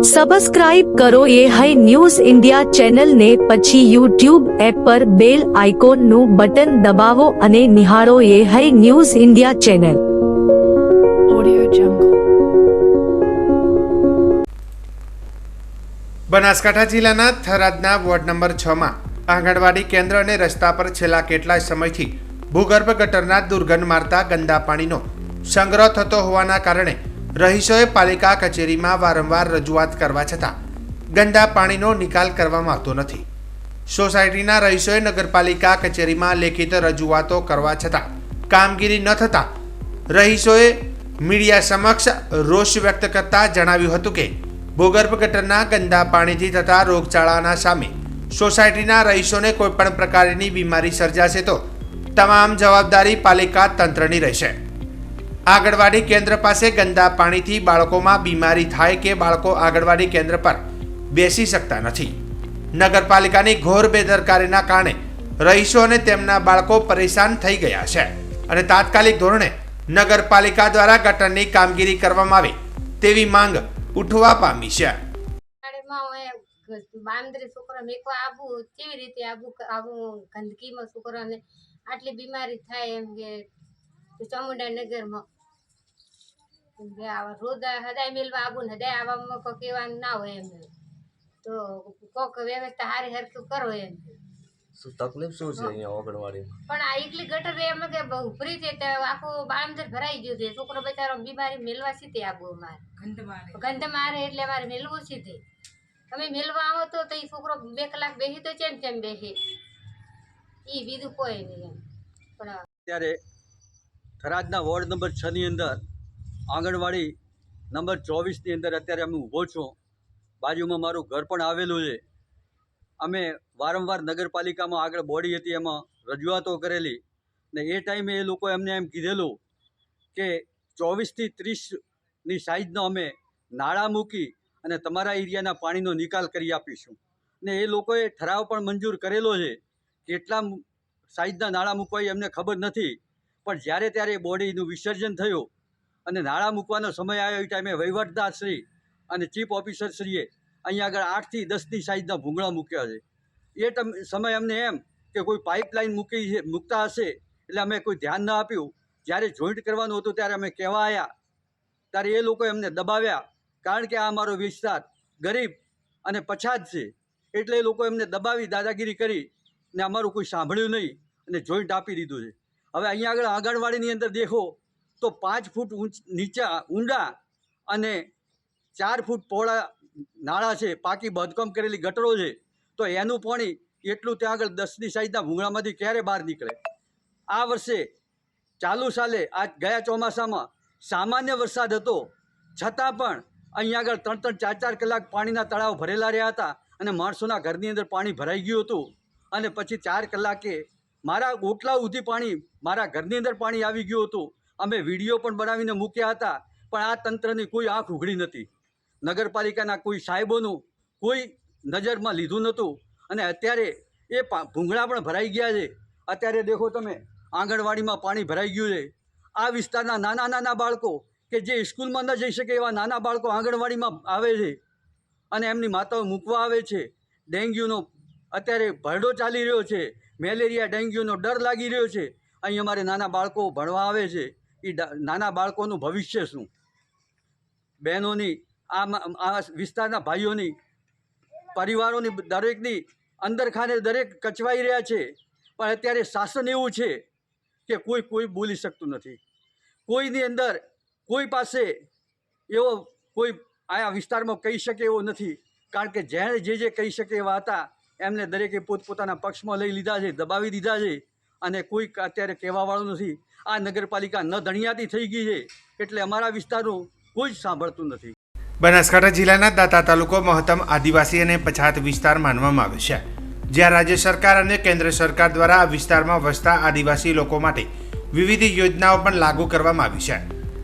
Subscribe કરો એ hi news India channel ને પછી યુટ્યુબ એપ પર બેલ આઇકોન નું બટન દબાવો અને નિહાળો એ hi news India channel. Audio Jungle. Banaskantha જિલ્લાના થરાદના વોર્ડ નંબર 6 માં આંગણવાડી કેન્દ્ર અને રસ્તા પર છેલ્લા કેટલાય સમયથી ભૂગર્ભ ગટરના દુર્ગંધ મારતા ગંદા પાણીનો સંગ્રહ થતો હોવાના કારણે રહીશોએ પાલિકા કચેરીમાં વારંવાર રજૂઆત કરવા છતાં ગંદા પાણીનો નિકાલ કરવામાં આવતો નથી. સોસાયટીના રહીશોએ નગરપાલિકા કચેરીમાં લેખિત રજૂઆતો કરવા છતાં કામગીરી ન થતાં રહીશોએ મીડિયા સમક્ષ રોષ વ્યક્ત કરતા જણાવ્યું હતું કે ભૂગર્ભ ગટરના ગંદા પાણીથી થતા રોગચાળાના સામે સોસાયટીના રહીશોને કોઈપણ પ્રકારની બીમારી સર્જાશે તો તમામ જવાબદારી પાલિકા તંત્રની રહેશે. આંગણવાડી કેન્દ્ર પાસે ગંદા પાણીથી બાળકોમાં બીમારી થાય કે બાળકો આંગણવાડી કેન્દ્ર પર બેસી શકતા નથી. નગરપાલિકાની ઘોર બેદરકારીના કારણે રહીશો અને તેમના બાળકો પરેશાન થઈ ગયા છે અને તાત્કાલિક ધોરણે નગરપાલિકા દ્વારા ગટરની કામગીરી કરવામાં આવે તેવી માંગ ઉઠવા પામી છે. છોકરા મેકો આવું કેવી રીતે આવું ગંદકીમાં છોકરાને આટલી બીમારી થાય એમ કે ચામુંડા નગરમાં રોજ હદાય મેળવા આવું ને હદાય આવવામાં કોઈ કહેવાનું ના હોય એમ તો કોક વ્યવસ્થા હારી હરખું કરો એમ. શું તકલીફ શું છે અહીંયા આંગણવાડીમાં? પણ આ એકલી ગટર એમ કે ઉભરી છે તો આખું બાળમજર ભરાઈ ગયું છે. છોકરો બચારો બીમારી મેળવા સીધે આવું અમારે ગંધ મારે એટલે અમારે મેળવું સીધે. તમે મેળવા આવો તો એ છોકરો 2 કલાક બેસી તો કેમ બેસી એ બીજું કોઈ નહીં એમ. પણ અત્યારે થરાદના વોર્ડ નંબર 6 ની અંદર આંગણવાડી નંબર 24 ની અંદર અત્યારે અમે ઊભો છું. બાજુમાં મારું ઘર પણ આવેલું છે. અમે વારંવાર નગરપાલિકામાં આગળ બોડી હતી એમાં રજૂઆતો કરેલી ને એ ટાઈમે એ લોકોએ અમને એમ કીધેલું કે 24 થી 30ની સાઈઝનો અમે નાળા મૂકી અને તમારા એરિયાના પાણીનો નિકાલ કરી આપીશું. ને એ લોકોએ ઠરાવ પણ મંજૂર કરેલો છે. કેટલા સાઈઝના નાળા મૂકવા એ અમને ખબર નથી, પણ જ્યારે ત્યારે બોડીનું વિસર્જન થયું અને નાળા મૂકવાનો સમય આવ્યો એ ટાઈમે વહીવટદારશ્રી અને ચીફ ઓફિસરશ્રીએ અહીંયા આગળ 8 થી 10ની સાઈઝના ભૂંગળા મૂક્યા છે. એ સમય અમને એમ કે કોઈ પાઇપલાઇન મૂકતા હશે એટલે અમે કોઈ ધ્યાન ન આપ્યું. જ્યારે જોઈન્ટ કરવાનું હતું ત્યારે અમે કહેવા આવ્યા ત્યારે એ લોકોએ અમને દબાવ્યા, કારણ કે આ અમારો વિસ્તાર ગરીબ અને પછાત છે એટલે એ લોકોએ અમને દબાવી દાદાગીરી કરી ને અમારું કોઈ સાંભળ્યું નહીં અને જોઈન્ટ આપી દીધું છે. હવે અહીંયા આગળ આંગણવાડીની અંદર દેખો તો 5 ફૂટ નીચા ઊંડા અને 4 ફૂટ પહોળા નાળા છે, પાકી બાંધકામ કરેલી ગટરો છે. તો એનું પાણી એટલું ત્યાં આગળ 10ની સાઈઝના ભૂંગળામાંથી ક્યારે બહાર નીકળે? આ વર્ષે ચાલુ સાલે આ ગયા ચોમાસામાં સામાન્ય વરસાદ હતો છતાં પણ અહીંયા આગળ 3-4 કલાક પાણીના તળાવ ભરેલા રહ્યા હતા અને માણસોના ઘરની અંદર પાણી ભરાઈ ગયું હતું. અને પછી 4 કલાકે મારા ઓટલા સુધી પાણી મારા ઘરની અંદર પાણી આવી ગયું હતું. અમે વિડીયો પણ બનાવીને મૂક્યા હતા, પણ આ તંત્રની કોઈ આંખ ઉઘડી નથી. નગરપાલિકાના કોઈ સાહેબોનું કોઈ નજરમાં લીધું નહોતું અને અત્યારે એ ભૂંગળા પણ ભરાઈ ગયા છે. અત્યારે દેખો તમે આંગણવાડીમાં પાણી ભરાઈ ગયું છે. આ વિસ્તારના નાના બાળકો કે જે સ્કૂલમાં ન જઈ શકે એવા નાના બાળકો આંગણવાડીમાં આવે છે અને એમની માતાઓ મૂકવા આવે છે. ડેન્ગ્યુનો અત્યારે ભરડો ચાલી રહ્યો છે, મેલેરિયા ડેન્ગ્યુનો ડર લાગી રહ્યો છે. અહીં અમારે નાના બાળકો ભણવા આવે છે, એ નાના બાળકોનું ભવિષ્ય શું? બહેનોની આ વિસ્તારના ભાઈઓની પરિવારોની દરેકની અંદર ખાને દરેક કચવાઈ રહ્યા છે. પણ અત્યારે શાસન એવું છે કે કોઈ બોલી શકતું નથી. કોઈની અંદર કોઈ પાસે એવો કોઈ આ વિસ્તારમાં કહી શકે એવો નથી, કારણ કે જેણે જે કહી શકે એવા હતા એમને દરેકે પોતપોતાના પક્ષમાં લઈ લીધા છે, દબાવી દીધા છે અને કોઈ અત્યારે કહેવાવાળું નથી. આ નગરપાલિકા ન ધણિયાતી થઈ ગઈ છે એટલે અમારા વિસ્તારનું કોઈ જ સાંભળતું નથી. બનાસકાંઠા જિલ્લાના દાંતા તાલુકો મહત્તમ આદિવાસી અને પછાત વિસ્તાર માનવામાં આવે છે, જ્યાં રાજ્ય સરકાર અને કેન્દ્ર સરકાર દ્વારા આ વિસ્તારમાં વસતા આદિવાસી લોકો માટે વિવિધ યોજનાઓ પણ લાગુ કરવામાં આવી છે.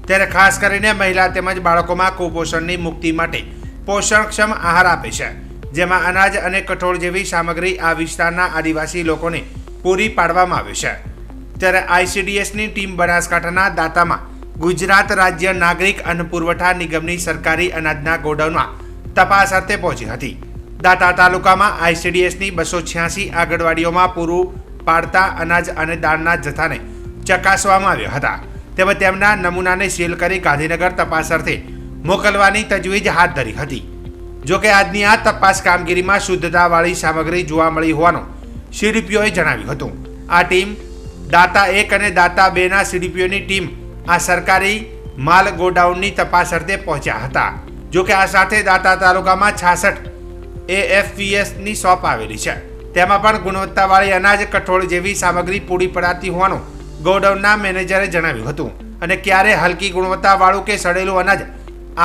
ત્યારે ખાસ કરીને મહિલા તેમજ બાળકોમાં કુપોષણની મુક્તિ માટે પોષણક્ષમ આહાર આપે છે, જેમાં અનાજ અને કઠોળ જેવી સામગ્રી આ વિસ્તારના આદિવાસી લોકોને પૂરી પાડવામાં આવે છે. ત્યારે ICDSની ટીમ બનાસકાંઠાના દાંતામાં ગુજરાત રાજ્ય નાગરિક અન્ન પુરવઠા નિગમની સરકારી અનાજના ગોડાઉનમાં તપાસ અર્થે પહોંચી હતી. દાંતા તાલુકામાં ICDSની 286 આંગણવાડીઓમાં પૂરું પાડતા અનાજ અને દાળના જથ્થાને ચકાસવામાં આવ્યા હતા તેમજ તેમના નમૂનાને સીલ કરી ગાંધીનગર તપાસ અર્થે મોકલવાની તજવીજ હાથ ધરી હતી. જોકે આજની આ તપાસ કામગીરીમાં શુદ્ધતાવાળી સામગ્રી જોવા મળી હોવાનું CDPOએ જણાવ્યું હતું. આ ટીમ દાતા 1 અને દાતા 2ના CDPOની ટીમ આ સરકારી માલ ગોડાઉનની તપાસ અર્થે પહોંચ્યા હતા. જોકે આ સાથે દાતા તાલુકામાં 66 AFPSની શોપ આવેલી છે. તેમાં પણ ગુણવત્તાવાળી અનાજ કઠોળ જેવી સામગ્રી પૂરી પડાતી હોવાનું ગોડાઉનના મેનેજરે જણાવ્યું હતું. અને ક્યારે હલકી ગુણવત્તાવાળું કે સડેલું અનાજ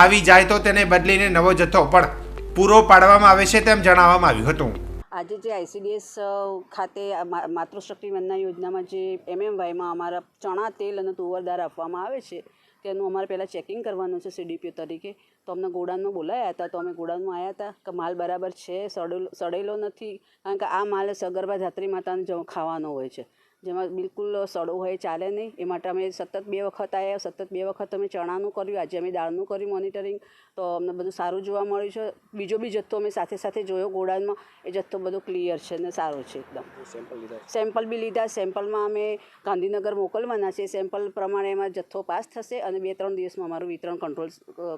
આવી જાય તો તેને બદલીને નવો જથ્થો પણ પૂરો પાડવામાં આવે છે તેમ જણાવવામાં આવ્યું હતું. આજે જે ICDS ખાતે માતૃશક્તિ વંદના યોજનામાં જે MMYમાં અમારા ચણા તેલ અને તુવર દાળ આપવામાં આવે છે તેનું અમારે પહેલાં ચેકિંગ કરવાનું છે CDPO તરીકે. તો અમને ગોડાઉનમાં બોલાયા હતા, તો અમે ગોડાઉનમાં આવ્યા હતા કે માલ બરાબર છે, સડેલો નથી, કારણ કે આ માલ સગર્ભા ધાત્રી માતાને ખાવાનો હોય છે, જેમાં બિલકુલ સડો હોય ચાલે નહીં. એ માટે અમે સતત 2 વખત આવ્યા, સતત 2 વખત અમે ચણાનું કર્યું, આજે અમે દાળનું કર્યું મોનિટરિંગ, તો અમને બધું સારું જોવા મળ્યું છે. બીજો બી જથ્થો અમે સાથે સાથે જોયો ગોડાઉનમાં, એ જથ્થો બધો ક્લિયર છે ને સારો છે એકદમ. સેમ્પલ બી લીધા, સેમ્પલમાં અમે ગાંધીનગર મોકલવાના છે. સેમ્પલ પ્રમાણે એમાં જથ્થો પાસ થશે અને 2-3 દિવસમાં અમારું વિતરણ કંટ્રોલ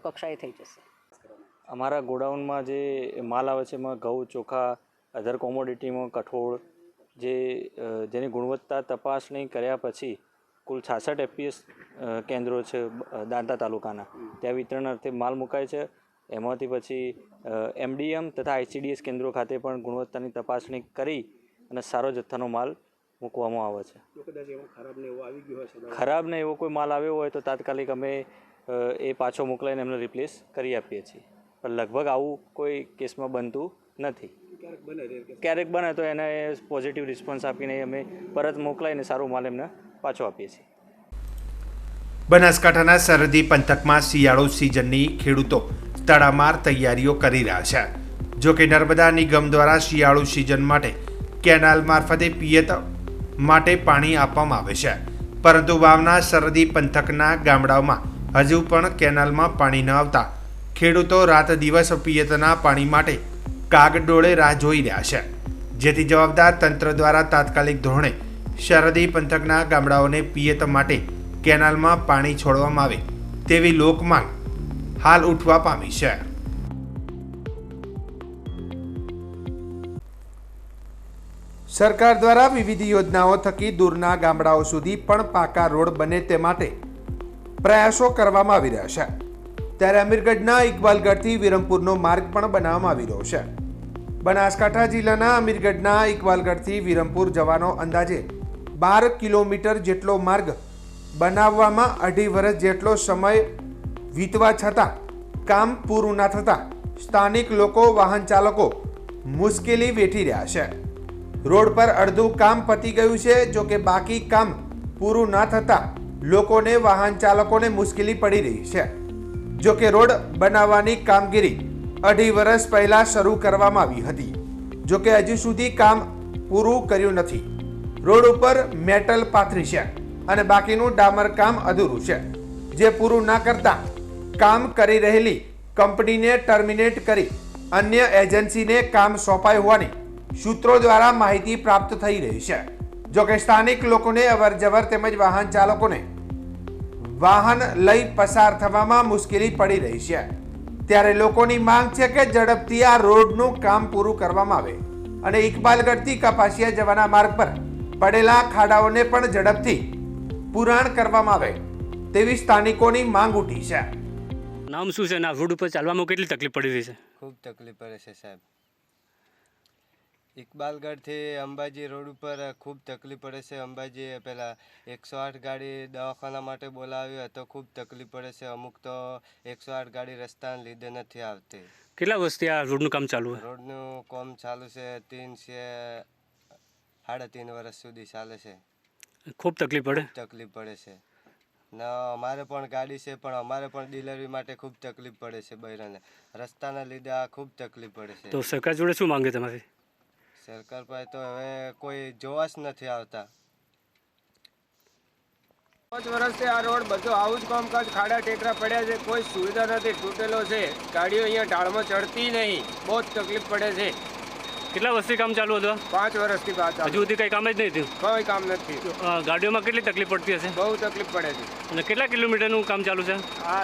કક્ષાએ થઈ જશે. અમારા ગોડાઉનમાં જે માલ આવે છે એમાં ઘઉં, ચોખા, અધર કોમોડિટીમાં કઠોળ જેની ગુણવત્તા તપાસણી કર્યા પછી કુલ 66 FPS કેન્દ્રો છે દાંતા તાલુકાના, ત્યાં વિતરણ અર્થે માલ મુકાય છે. એમાંથી પછી MDM તથા ICDS કેન્દ્રો ખાતે પણ ગુણવત્તાની તપાસણી કરી અને સારો જથ્થાનો માલ મૂકવામાં આવે છે. ખરાબ ને એવો કોઈ માલ આવ્યો હોય તો તાત્કાલિક અમે એ પાછો મોકલાઈને એમને રિપ્લેસ કરી આપીએ છીએ. પણ લગભગ આવું કોઈ કેસમાં બનતું નથી. ક્યારેક બને તો એને પોઝિટિવ રિસ્પોન્સ આપીને અમે પરત મોકલાઈને સારો માલ એમને પાછો આપીએ છીએ. બનાસકાંઠાના સરહદી પંથકમાં શિયાળુ સિઝનની ખેડૂતો તડામાર તૈયારીઓ કરી રહ્યા છે. જો કે નર્મદા નિગમ દ્વારા શિયાળુ સિઝન માટે કેનાલ મારફતે પિયત માટે પાણી આપવામાં આવે છે, પરંતુ વાવના સરહદી પંથકના ગામડાઓમાં હજુ પણ કેનાલમાં પાણી ન આવતા ખેડૂતો રાત દિવસ પિયતના પાણી માટે કાગડોળે રાહ જોઈ રહ્યા છે. જેથી જવાબદાર તંત્ર દ્વારા તાત્કાલિક ધોરણે સરહદી પંથકના ગામડાઓને પિયત માટે કેનાલમાં પાણી છોડવામાં આવે તેવી લોકમાંગ હાલ ઉઠવા પામી છે. સરકાર દ્વારા વિવિધ યોજનાઓ થકી દૂરના ગામડાઓ સુધી પણ પાકા રોડ બને તે માટે પ્રયાસો કરવામાં આવી રહ્યા છે. ત્યારે અમીરગઢના ઇકબાલગઢથી વિરમપુરનો માર્ગ પણ બનાવવામાં આવી રહ્યો છે. બનાસકાંઠા જિલ્લાના અમીરગઢના ઇકબાલગઢથી વિરમપુર જવાનો અંદાજે 12 કિલોમીટર જેટલો માર્ગ બનાવવામાં 2.5 વર્ષ જેટલો સમય વીતવા છતાં કામ પૂરું ના થતાં સ્થાનિક લોકો, વાહન ચાલકો મુશ્કેલી વેઠી રહ્યા છે. રોડ પર અડધું કામ પતી ગયું છે, જો કે બાકી કામ પૂરું ના થતાં લોકોને, વાહન ચાલકોને મુશ્કેલી પડી રહી છે. જો કે રોડ બનાવવાની કામગીરી 2.5 વર્ષ પહેલા શરૂ કરવામાં આવી હતી, જો કે હજુ સુધી કામ પૂરું કર્યું નથી. રોડ ઉપર મેટલ પાથરી છે અને બાકીનું ડામર કામ અધૂરું છે, જે પૂરું ના કરતા કામ કરી રહેલી કંપનીને ટર્મિનેટ કરી અન્ય એજન્સીને કામ સોંપાય હોવાની સૂત્રો દ્વારા માહિતી પ્રાપ્ત થઈ રહી છે. જો કે સ્થાનિક લોકોને અવરજવર તેમજ વાહન ચાલકોને વાહન લઈ પસાર થવામાં મુશ્કેલી પડી રહી છે. ત્યારે લોકોની માંગ છે કે ઝડપથી આ રોડનું કામ પૂરું કરવામાં આવે અને ઇકબાલગઢથી કપાસિયા જવાના માર્ગ પર પડેલા ખાડાઓને પણ ઝડપથી પુરાણ કરવામાં આવે તેવી સ્થાનિકોની માંગ ઉઠી છે. નામ શું છે? ના રોડ ઉપર ચાલવામાં કેટલી તકલીફ પડી રહી છે? ખૂબ તકલીફ પડે છે સાહેબ. ઇકબાલગઢથી અંબાજી રોડ ઉપર ખૂબ તકલીફ પડે છે. અંબાજી પહેલાં 108 ગાડી દવાખાના માટે બોલાવ્યો તો ખૂબ તકલીફ પડે છે. અમુક તો 108 ગાડી રસ્તાને લીધે નથી આવતી. કેટલા વર્ષથી આ રોડનું કામ ચાલુ છે? રોડનું કામ ચાલુ છે 3.5 વર્ષ સુધી ચાલે છે. ખૂબ તકલીફ પડે? તકલીફ પડે છે ને અમારે પણ ગાડી છે, પણ અમારે પણ ડિલિવરી માટે ખૂબ તકલીફ પડે છે. બૈરાને રસ્તાના લીધે આ ખૂબ તકલીફ પડે છે. તો સરકાર જોડે શું માંગે તમારી? સરકાર પાસે તો હવે કોઈ જોવા જ નથી આવતા. 5 વર્ષથી આ રોડ બધો આવું જ કામકાજ, ખાડા ટેકરા પડ્યા છે, કોઈ સુવિધા નથી, તૂટેલો છે, ગાડીઓ અહીંયા ઢાળમાં ચડતી નહીં, બહુ જ તકલીફ પડે છે. કેટલા વર્ષથી કામ ચાલુ હતું? 5 વર્ષથી બાદ હજુ સુધી કંઈ કામ જ નહીં થયું? કોઈ કામ નથી. ગાડીઓમાં કેટલી તકલીફ પડતી હશે? બહુ તકલીફ પડે છે. અને કેટલા કિલોમીટરનું કામ ચાલુ છે? આ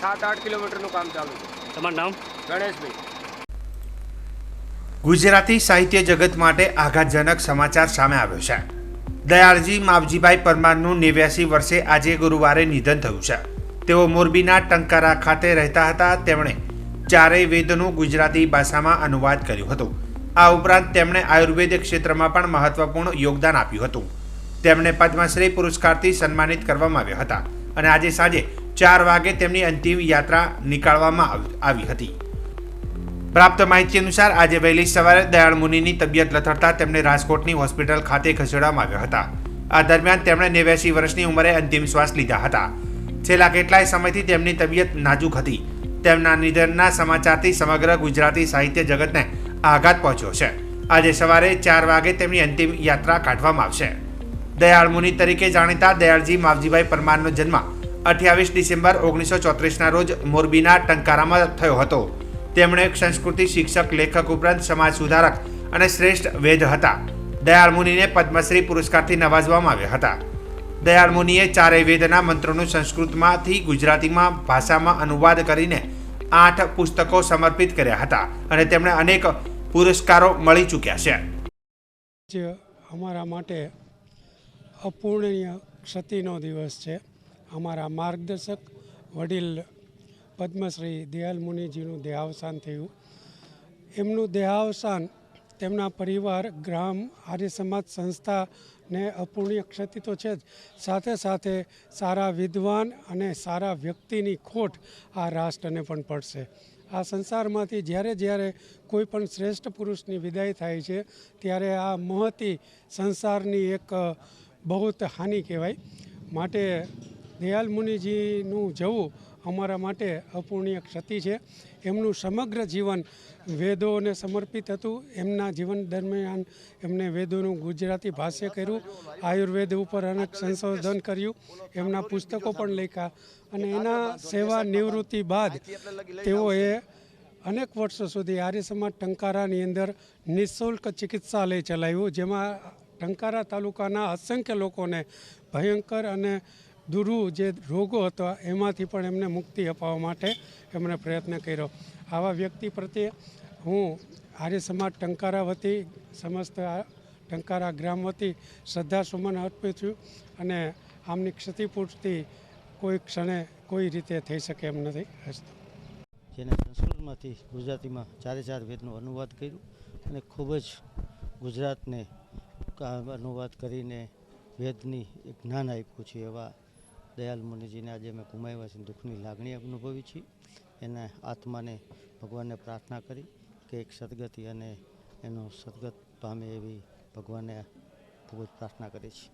7-8 કિલોમીટરનું કામ ચાલુ છે. તમારું નામ? ગણેશભાઈ. ગુજરાતી સાહિત્ય જગત માટે આઘાતજનક સમાચાર સામે આવ્યો છે. દયાળજી માવજીભાઈ પરમારનું 89 વર્ષે આજે ગુરુવારે નિધન થયું છે. તેઓ મોરબીના ટંકારા ખાતે રહેતા હતા. તેમણે ચારેય વેદનું ગુજરાતી ભાષામાં અનુવાદ કર્યું હતું. આ ઉપરાંત તેમણે આયુર્વેદ ક્ષેત્રમાં પણ મહત્વપૂર્ણ યોગદાન આપ્યું હતું. તેમને પદ્મશ્રી પુરસ્કારથી સન્માનિત કરવામાં આવ્યા હતા અને આજે સાંજે 4 વાગે તેમની અંતિમ યાત્રા નીકાળવામાં આવી હતી. પ્રાપ્ત માહિતી અનુસાર આજે વહેલી સવારે દયાળ મુનિની તબિયત લથડતા તેમને રાજકોટની હોસ્પિટલ ખાતે ખસેડવામાં આવ્યા હતા. આ દરમિયાન તેમણે 89 વર્ષની ઉંમરે અંતિમ શ્વાસ લીધા હતા. છેલ્લા કેટલાય સમયથી તેમની તબિયત નાજુક હતી. તેમના નિધનના સમાચારથી સમગ્ર ગુજરાતી સાહિત્ય જગતને આઘાત પહોંચ્યો છે. આજે સવારે 4 વાગે તેમની અંતિમ યાત્રા કાઢવામાં આવશે. દયાળ મુનિ તરીકે જાણીતા દયાળજી માવજીભાઈ પરમારનો જન્મ 28 ડિસેમ્બર 1934ના રોજ મોરબીના ટંકારામાં થયો હતો. તેમણે એક સંસ્કૃતિ શિક્ષક, લેખક ઉપરાંત સમાજ સુધારક અને શ્રેષ્ઠ વેદ હતા. દયાળ મુનિને પદ્મશ્રી પુરસ્કારથી નવાજવામાં આવ્યા હતા. દયાળ મુનિએ ચારેય વેદના મંત્રોનું સંસ્કૃતમાંથી ગુજરાતીમાં ભાષામાં અનુવાદ કરીને 8 પુસ્તકો સમર્પિત કર્યા હતા અને તેમણે અનેક પુરસ્કારો મળી ચૂક્યા છે. અમારા માટે અપૂર્ણનીય ક્ષતિનો દિવસ છે. અમારા માર્ગદર્શક વડીલ પદ્મશ્રી દયાળ મુનિજીનું દેહાવસાન થયું. એમનું દેહાવસાન તેમના પરિવાર, ગ્રામ, આર્ય સમાજ સંસ્થાને અપૂર્ણીય ક્ષતિ તો છે જ, સાથે સાથે સારા વિદ્વાન અને સારા વ્યક્તિની ખોટ આ રાષ્ટ્રને પણ પડશે. આ સંસારમાંથી જ્યારે કોઈ પણ શ્રેષ્ઠ પુરુષની વિદાય થાય છે ત્યારે આ મહતી સંસારની એક બહુ હાનિ કહેવાય. માટે દયાળ મુનિજીનું જવું અમારા માટે અપૂર્ણીય ક્ષતિ છે. એમનું સમગ્ર જીવન વેદોને સમર્પિત હતું. એમના જીવન દરમિયાન એમને વેદોનું ગુજરાતી ભાષ્ય કર્યું, આયુર્વેદ ઉપર અનેક સંશોધન કર્યું, એમના પુસ્તકો પણ લખ્યા અને એના સેવા નિવૃત્તિ બાદ તેઓએ અનેક વર્ષો સુધી આર્ય સમાજ ટંકારાની અંદર નિઃશુલ્ક ચિકિત્સાલય ચલાવ્યું, જેમાં ટંકારા તાલુકાના અસંખ્ય લોકોને ભયંકર અને દુરૂહ જે રોગો હતા એમાંથી પણ એમને મુક્તિ અપાવવા માટે એમણે પ્રયત્ન કર્યો. આવા વ્યક્તિ પ્રત્યે હું આર્ય સમાજ ટંકારા વતી, સમસ્ત ટંકારા ગ્રામ વતી શ્રદ્ધાસુમન અર્પું છું અને આમની ક્ષતિપૂર્તિ કોઈ ક્ષણે કોઈ રીતે થઈ શકે એમ નથી. જેને સંસ્કૃતમાંથી ગુજરાતીમાં 4 વેદનું અનુવાદ કર્યું અને ખૂબ જ ગુજરાતને અનુવાદ કરીને વેદની એક જ્ઞાન આપ્યું છે એવા દયાળ મુનિજીને આજે અમે ગુમાવ્યા છે. દુઃખની લાગણી અનુભવી છીએ. એના આત્માને ભગવાનને પ્રાર્થના કરી કે એક સદગતિ અને એનો સદગત પામે એવી ભગવાનને ખૂબ જ પ્રાર્થના કરી છે.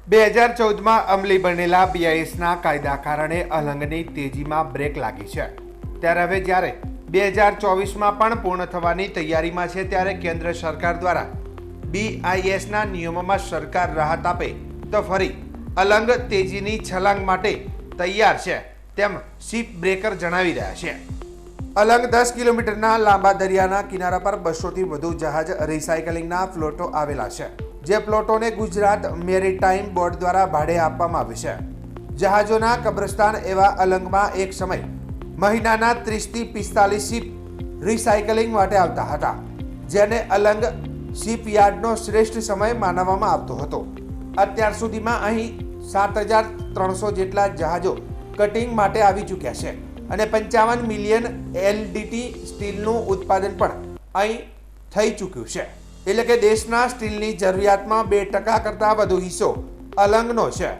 2014માં અમલી બનેલા BISના કાયદા કારણે અલંગની તેજીમાં બ્રેક લાગી છે. ત્યારે હવે જ્યારે 2024માં પણ પૂર્ણ થવાની તૈયારીમાં છે ત્યારે કેન્દ્ર સરકાર દ્વારા BISના નિયમોમાં સરકાર રાહત આપે તો ફરી અલંગ તેજીની છલાંગ માટે તૈયાર છે તેમ શિપ બ્રેકર જણાવી રહ્યા છે. અલંગ 10 કિલોમીટરના લાંબા દરિયાના કિનારા પર 200થી વધુ જહાજ રિસાયકલિંગના પ્લોટો આવેલા છે, જે પ્લોટોને ગુજરાત મેરીટાઈમ બોર્ડ દ્વારા ભાડે આપવામાં આવે છે. જહાજોના કબ્રસ્તાન એવા અલંગમાં એક સમય મહિનાના 30થી 45 શિપ રિસાયકલિંગ માટે આવતા હતા, જેને અલંગ શિપયાર્ડનો શ્રેષ્ઠ સમય માનવામાં આવતો હતો. અત્યાર સુધીમાં અહીં 7300 જેટલા જહાજો કટિંગ માટે આવી ચૂક્યા છે અને 55 મિલિયન LDT સ્ટીલનું ઉત્પાદન પણ અહીં થઈ ચૂક્યું છે. એટલે કે દેશના સ્ટીલની જરૂરિયાતમાં 2% કરતાં વધુ હિસ્સો અલંગનો છે.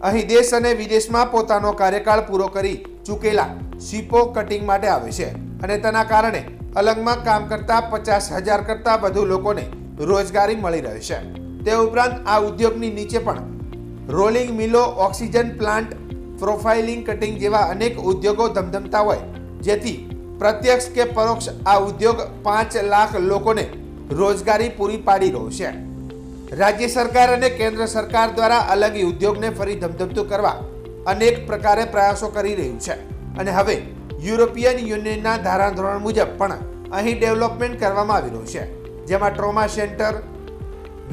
અહીં દેશ અને વિદેશમાં પોતાનો કાર્યકાળ પૂરો કરી ચૂકેલા શિપો કટિંગ માટે આવે છે અને તેના કારણે અલંગમાં કામ કરતા 50,000 કરતાં વધુ લોકોને રોજગારી મળી રહે છે. તે ઉપરાંત આ ઉદ્યોગની નીચે પણ રોલિંગ મિલો, ઓક્સિજન પ્લાન્ટ, પ્રોફાઇલિંગ, કટિંગ જેવા અનેક ઉદ્યોગો ધમધમતા હોય, જેથી પ્રત્યક્ષ કે પરોક્ષ આ ઉદ્યોગ 5 લાખ લોકોને રોજગારી પૂરી પાડી રહ્યો છે. રાજ્ય સરકાર અને કેન્દ્ર સરકાર દ્વારા અલંગ ઉદ્યોગને ફરી ધમધમતું કરવા અનેક પ્રકારે પ્રયાસો કરી રહ્યું છે અને હવે યુરોપિયન યુનિયનના ધારાધોરણ મુજબ પણ અહીં ડેવલપમેન્ટ કરવામાં આવી રહ્યું છે, જેમાં ટ્રોમા સેન્ટર,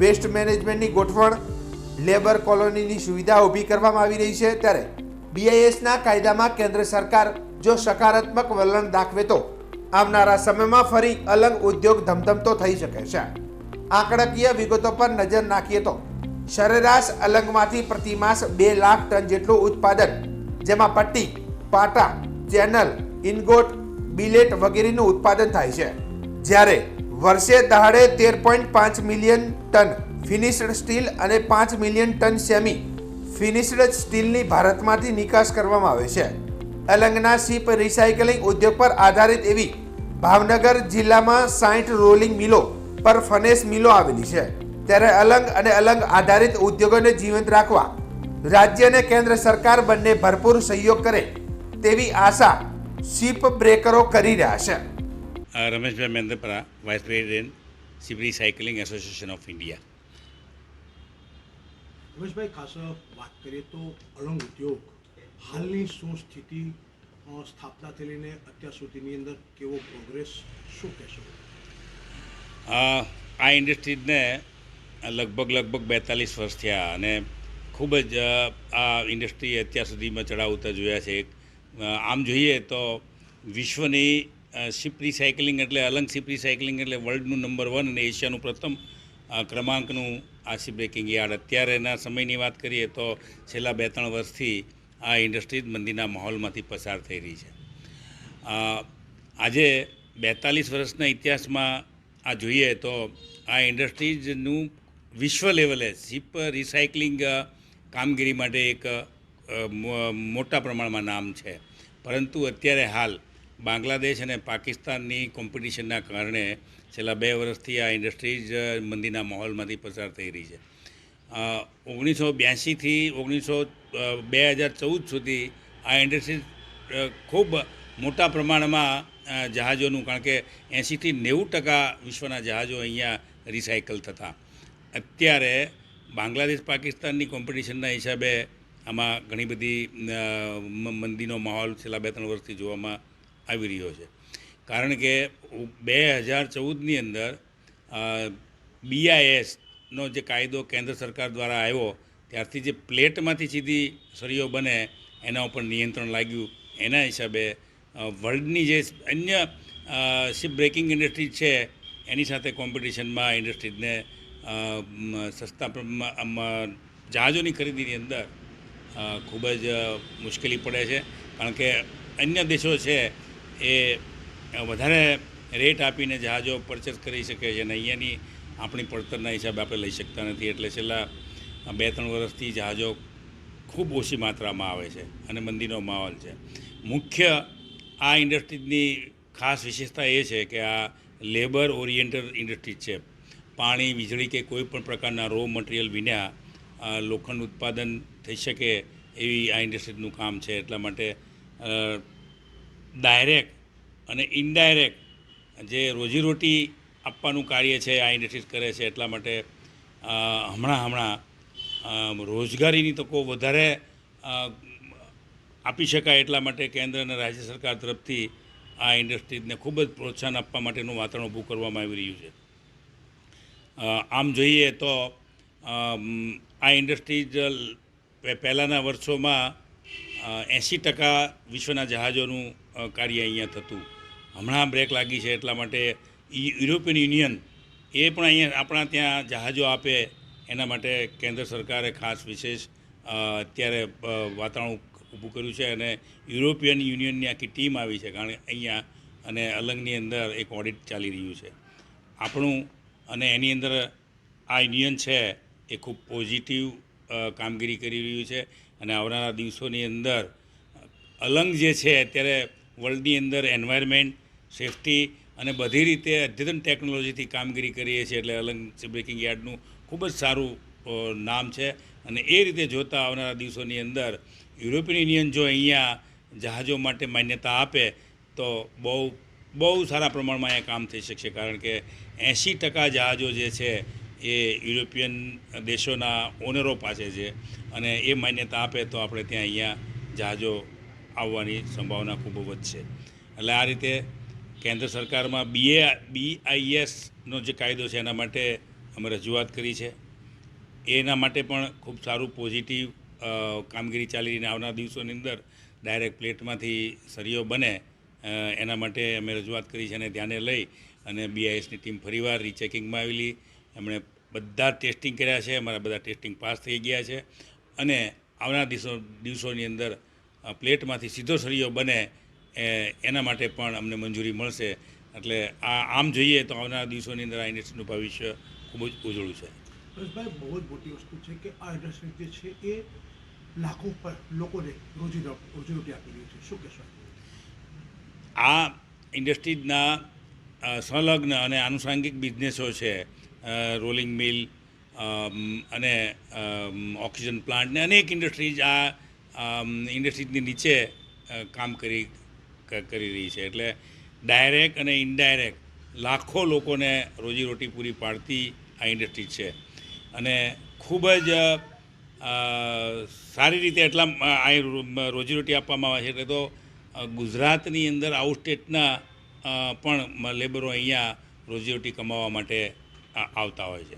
વેસ્ટ મેનેજમેન્ટની ગોઠવણ, લેબર કોલોનીની સુવિધા ઊભી કરવામાં આવી રહી છે. ત્યારે BISના કાયદામાં કેન્દ્ર સરકાર જો સકારાત્મક વલણ દાખવે તો આવનારા સમયમાં ફરી અલંગ ઉદ્યોગ ધમધમતો થઈ શકે છે. આંકડાકીય વિગતો પર નજર નાખીએ તો સરેરાશ અલંગમાંથી પ્રતિમાસ 2 લાખ ટન જેટલું ઉત્પાદન, જેમાં પટ્ટી, પાટા, ચેનલ, ઇનગોટ, બિલેટ વગેરેનું ઉત્પાદન થાય છે. જ્યારે વર્ષે દહાડે 13.5 મિલિયન ટન ફિનિશ્ડ સ્ટીલ અને 5 મિલિયન ટન સેમી ફિનિશ્ડ સ્ટીલની ભારતમાંથી નિકાસ કરવામાં આવે છે. અલંગના શિપ રિસાયકલિંગ ઉદ્યોગ પર આધારિત એવી ભાવનગર જિલ્લામાં 60 રોલિંગ મિલો પર ફનેસ મિલો આવેલી છે. ત્યારે અલંગ અને અલંગ આધારિત ઉદ્યોગોને જીવંત રાખવા રાજ્ય અને કેન્દ્ર સરકાર બંને ભરપૂર સહયોગ કરે તેવી આશા શિપ બ્રેકરો કરી રહ્યા છે. Rameshbhai Mendpara, vice president ship recycling association of India. Rameshbhai, ખાસ વાત કરીએ તો અલંગ ઉદ્યોગ હાલની શું સ્થિતિ, સ્થાપનાથી લઈને અત્યાર સુધીની અંદર કેવો પ્રોગ્રેસ, શું કહેશો? આ ઇન્ડસ્ટ્રીઝને લગભગ 42 વર્ષ થયા અને ખૂબ જ આ ઇન્ડસ્ટ્રી અત્યાર સુધીમાં ચડાવ ઉતાર જોયા છે. આમ જોઈએ તો વિશ્વની શિપ રિસાયકલિંગ એટલે અલંગ શિપ રિસાયકલિંગ એટલે વર્લ્ડનું નંબર 1 અને એશિયાનું પ્રથમ ક્રમાંકનું આ શિપ બ્રેકિંગ યાર્ડ. અત્યારેના સમયની વાત કરીએ તો છેલ્લા 2-3 વર્ષથી આ ઇન્ડસ્ટ્રીઝ મંદીના માહોલમાંથી પસાર થઈ રહી છે. આજે 42 વર્ષના ઇતિહાસમાં આ જોઈએ તો આ ઇન્ડસ્ટ્રીઝનું વિશ્વ લેવલે શિપ રિસાયકલિંગ કામગીરી માટે એક મોટા પ્રમાણમાં નામ છે. પરંતુ અત્યારે હાલ બાંગ્લાદેશ અને પાકિસ્તાનની કોમ્પિટિશનના કારણે છેલ્લા 2 વર્ષથી આ ઇન્ડસ્ટ્રીઝ મંદીના માહોલમાંથી પસાર થઈ રહી છે. 1982થી 2014 સુધી આ ઇન્ડસ્ટ્રીઝ ખૂબ મોટા પ્રમાણમાં જહાજોનું, કારણ કે 80થી 90% વિશ્વના જહાજો અહીંયા રિસાયકલ થતા. અત્યારે બાંગ્લાદેશ પાકિસ્તાનની કોમ્પિટિશનના હિસાબે આમાં ઘણી બધી મંદીનો માહોલ છેલ્લા 2-3 વર્ષથી જોવામાં આવી રહ્યો છે. કારણ કે 2014ની અંદર BISનો જે કાયદો કેન્દ્ર સરકાર દ્વારા આવ્યો ત્યારથી જે પ્લેટમાંથી સીધી સળીઓ બને એના ઉપર નિયંત્રણ લાગ્યું. એના હિસાબે વર્લ્ડની જે અન્ય શિપ બ્રેકિંગ ઇન્ડસ્ટ્રી છે એની સાથે કોમ્પિટિશનમાં ઇન્ડસ્ટ્રીઝને સસ્તા જહાજોની ખરીદીની અંદર ખૂબ જ મુશ્કેલી પડે છે. કારણ કે અન્ય દેશો છે એ વધારે રેટ આપીને જહાજો પરચેસ કરી શકે છે અને અહીંયાની આપણી પડતરના હિસાબે આપણે લઈ શકતા નથી. એટલે છેલ્લા 2-3 વર્ષથી જહાજો ખૂબ ઓછી માત્રામાં આવે છે અને મંદીનો માહોલ છે. મુખ્ય આ ઇન્ડસ્ટ્રીઝની ખાસ વિશેષતા એ છે કે આ લેબર ઓરિએન્ટેડ ઇન્ડસ્ટ્રી છે. પાણી, વીજળી કે કોઈ પણ પ્રકારના રો મટીરિયલ વિના લોખંડ ઉત્પાદન થઈ શકે એવી આ ઇન્ડસ્ટ્રીઝનું કામ છે. એટલા માટે ડાયરેક્ટ અને ઇનડાયરેક્ટ જે રોજીરોટી આપવાનું કાર્ય છે આ ઇન્ડસ્ટ્રીઝ કરે છે. એટલા માટે હમણાં રોજગારીની તકો વધારે આપી શકાય એટલા માટે કેન્દ્ર અને રાજ્ય સરકાર તરફથી આ ઇન્ડસ્ટ્રીઝને ખૂબ જ પ્રોત્સાહન આપવા માટેનું વાતાવરણ ઊભું કરવામાં આવી રહ્યું છે. આમ જોઈએ તો આ ઇન્ડસ્ટ્રીઝ પહેલાંના વર્ષોમાં 80% વિશ્વના જહાજોનું કાર્ય અહીંયા થતું. હમણાં બ્રેક લાગી છે એટલા માટે યુરોપિયન યુનિયન એ પણ અહીંયા આપણા ત્યાં જહાજો આપે એના માટે કેન્દ્ર સરકારે ખાસ વિશેષ અત્યારે વાતાવરણ ઊભું કર્યું છે અને યુરોપિયન યુનિયનની આખી ટીમ આવી છે. કારણ કે અહીંયા અને અલંગની અંદર એક ઓડિટ ચાલી રહ્યું છે આપણું, અને એની અંદર આ યુનિયન છે એ ખૂબ પોઝિટિવ કામગીરી કરી રહ્યું છે અને આવનારા દિવસોની અંદર અલંગ જે છે અત્યારે વર્લ્ડની અંદર એન્વાયરમેન્ટ, સેફટી અને બધી રીતે અદ્યતન ટેકનોલોજીથી કામગીરી કરીએ છીએ. એટલે અલંગ શિપ બ્રેકિંગ યાર્ડનું ખૂબ જ સારું નામ છે અને એ રીતે જોતાં આવનારા દિવસોની અંદર યુરોપિયન યુનિયન જો અહીંયા જહાજો માટે માન્યતા આપે તો બહુ સારા પ્રમાણમાં અહીંયા કામ થઈ શકશે. કારણ કે 80% જહાજો જે છે એ યુરોપિયન દેશોના ઓનરો પાસે છે અને એ માન્યતા આપે તો આપણે ત્યાં અહીંયા જહાજો આવવાની સંભાવના ખૂબ વધશે. એટલે આ રીતે કેન્દ્ર સરકારમાં BISનો જે કાયદો છે એના માટે અમે રજૂઆત કરી છે. એના માટે પણ ખૂબ સારું પોઝિટિવ કામગીરી ચાલી રહીને આવનાર દિવસોની અંદર ડાયરેક્ટ પ્લેટમાંથી સળીઓ બને એના માટે અમે રજૂઆત કરી છે અને ધ્યાને લઈ અને BISની ટીમ ફરીવાર રીચેકિંગમાં આવેલી. એમણે બધા ટેસ્ટિંગ કર્યા છે, અમારા બધા ટેસ્ટિંગ પાસ થઈ ગયા છે અને આવનાર દિવસોની અંદર પ્લેટમાંથી સીધો સળીઓ બને એના માટે પણ અમને મંજૂરી મળશે. એટલે આમ જોઈએ તો આવનાર દિવસોની અંદર આ ઇન્ડસ્ટ્રીનું ભવિષ્ય ખૂબ જ ઉજળું છે. હર્ષભાઈ, બહુ જ મોટી વસ્તુ છે કે આ ઇન્ડસ્ટ્રી જે છે એ લાખો લોકોને રોજીરોટી આપી રહી છે, શું કહેશો? આ ઇન્ડસ્ટ્રીના સંલગ્ન અને આનુષાંગિક બિઝનેસો છે, રોલિંગ મિલ અને ઓક્સિજન પ્લાન્ટ ને અનેક ઇન્ડસ્ટ્રીઝ આ ઇન્ડસ્ટ્રીઝની નીચે કામ કરી રહી છે. એટલે ડાયરેક્ટ અને ઇનડાયરેક્ટ લાખો લોકોને રોજીરોટી પૂરી પાડતી આ ઇન્ડસ્ટ્રી છે અને ખૂબ જ સારી રીતે એટલા આ રોજીરોટી આપવામાં આવે છે. એટલે તો ગુજરાતની અંદર આઉટ સ્ટેટના પણ લેબરો અહીંયા રોજીરોટી કમાવા માટે આવતા હોય છે.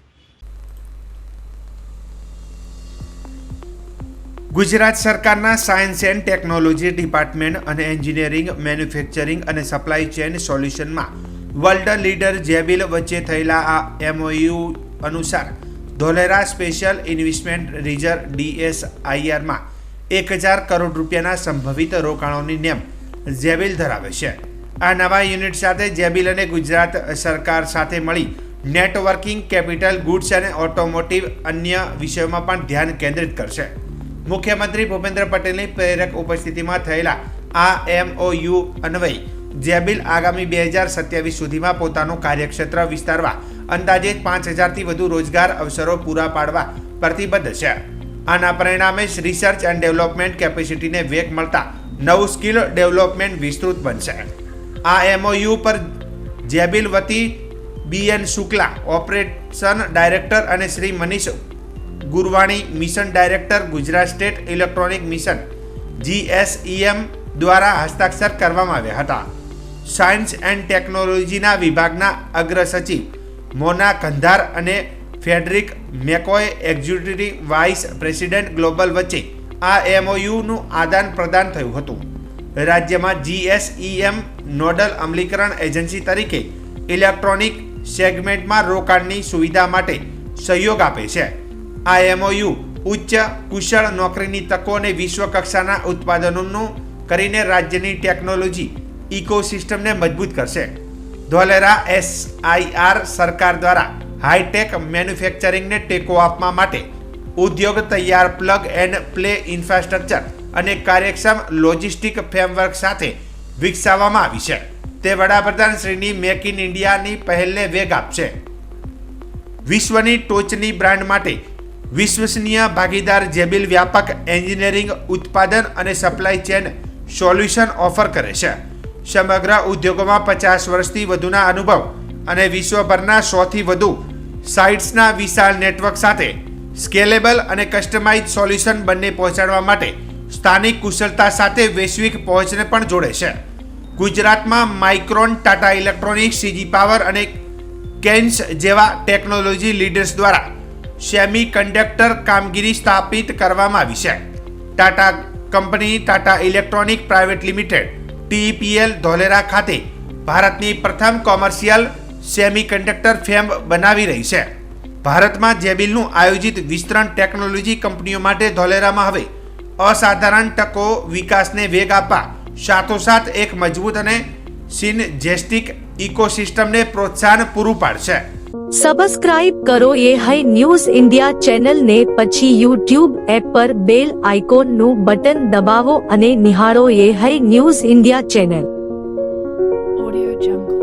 ગુજરાત સરકારના સાયન્સ એન્ડ ટેકનોલોજી ડિપાર્ટમેન્ટ અને એન્જિનિયરિંગ, મેન્યુફેક્ચરિંગ અને સપ્લાય ચેઇન સોલ્યુશનમાં વર્લ્ડ લીડર જેબિલ વચ્ચે થયેલા આ MOU અનુસાર ધોલેરા સ્પેશિયલ ઇન્વેસ્ટમેન્ટ રિઝર્વ DSIRમાં 1000 કરોડ રૂપિયાના સંભવિત રોકાણોની નેમ જેબિલ ધરાવે છે. આ નવા યુનિટ સાથે જેબિલ અને ગુજરાત સરકાર સાથે મળી નેટવર્કિંગ, કેપિટલ ગુડ્સ અને ઓટોમોટિવ અન્ય વિષયોમાં પણ ધ્યાન કેન્દ્રિત કરશે. મુખ્યમંત્રી ભૂપેન્દ્ર પટેલની પ્રેરક ઉપસ્થિતિમાં થયેલા આ MOU અન્વયે જેબિલ આગામી 2027 સુધીમાં પોતાનું કાર્યક્ષેત્ર વિસ્તારવા અંદાજે 5000થી વધુ રોજગાર અવસરો પૂરા પાડવા પ્રતિબદ્ધ છે. આના પરિણામે રિસર્ચ એન્ડ ડેવલપમેન્ટ કેપેસિટીને વેગ મળતા નવું સ્કિલ ડેવલપમેન્ટ વિસ્તૃત બનશે. આ MOU પર જેબિલ વતી BN શુક્લા ઓપરેશન ડાયરેક્ટર અને Shri Manish Gurwani mission director, Gujarat state electronic mission GSEM દ્વારા હસ્તાક્ષર કરવામાં આવ્યા હતા. સાયન્સ એન્ડ ટેકનોલોજીના વિભાગના અગ્ર સચિવ મોના કંધાર અને Frederick McCoy executive vice president global વચ્ચે આ MOUનું આદાન પ્રદાન થયું હતું. રાજ્યમાં GSEM નોડલ અમલીકરણ એજન્સી તરીકે ઇલેક્ટ્રોનિક સેગમેન્ટમાં રોકાણની સુવિધા માટે સહયોગ આપે છે. આ MOU ઉચ્ચ કુશળ નોકરીની તકો અને વિશ્વ કક્ષાના ઉત્પાદનોનું કરીને રાજ્યની ટેકનોલોજી ઇકોસિસ્ટમને મજબૂત કરશે. ધોલેરા SIR સરકાર દ્વારા હાઈટેક મેન્યુફેક્ચરિંગને ટેકો આપવા માટે ઉદ્યોગ તૈયાર પ્લગ એન્ડ પ્લે ઇન્ફ્રાસ્ટ્રક્ચર અને કાર્યક્ષમ લોજિસ્ટિક ફ્રેમવર્ક સાથે વિકસાવવામાં આવી છે. તે વડાપ્રધાન શ્રીની મેક ઇન ઇન્ડિયાની પહેલને વેગ આપશે. વિશ્વની ટોચની બ્રાન્ડ માટે વિશ્વસનીય ભાગીદાર જેબિલ વ્યાપક એન્જિનિયરિંગ, ઉત્પાદન અને સપ્લાય ચેન સોલ્યુશન ઓફર કરે છે. સમગ્ર ઉદ્યોગોમાં 50 વર્ષથી વધુના અનુભવ અને વિશ્વભરના 100થી વધુ સાઇટ્સના વિશાળ નેટવર્ક સાથે સ્કેલેબલ અને કસ્ટમાઇઝ સોલ્યુશન બંને પહોંચાડવા માટે સ્થાનિક કુશળતા સાથે વૈશ્વિક પહોંચને પણ જોડે છે. ગુજરાતમાં micron, Tata electronics, CG power અને કેન્સ જેવા ટેકનોલોજી લીડર્સ દ્વારા સેમી કન્ડક્ટર કામગીરી સ્થાપિત કરવામાં આવી છે. Tata company Tata electronic private limited TEPL Dholera ખાતે ભારતની પ્રથમ કોમર્શિયલ સેમી કન્ડક્ટર ફેમ બનાવી રહી છે. ભારતમાં જેબિલનું આયોજિત વિસ્તરણ ટેકનોલોજી કંપનીઓ માટે ધોલેરામાં હવે અસાધારણ તકો વિકાસને વેગ આપવા સાથોસાથ એક મજબૂત અને સિનજેસ્ટિક ઇકોસિસ્ટમને પ્રોત્સાહન પૂરું પાડશે. સબસ્ક્રાઇબ કરો ये है न्यूज़ इंडिया चैनल ने પછી YouTube એપ પર બેલ આઇકોનનું બટન દબાવો અને નિહાળો ये है news India channel. Audio Jungle.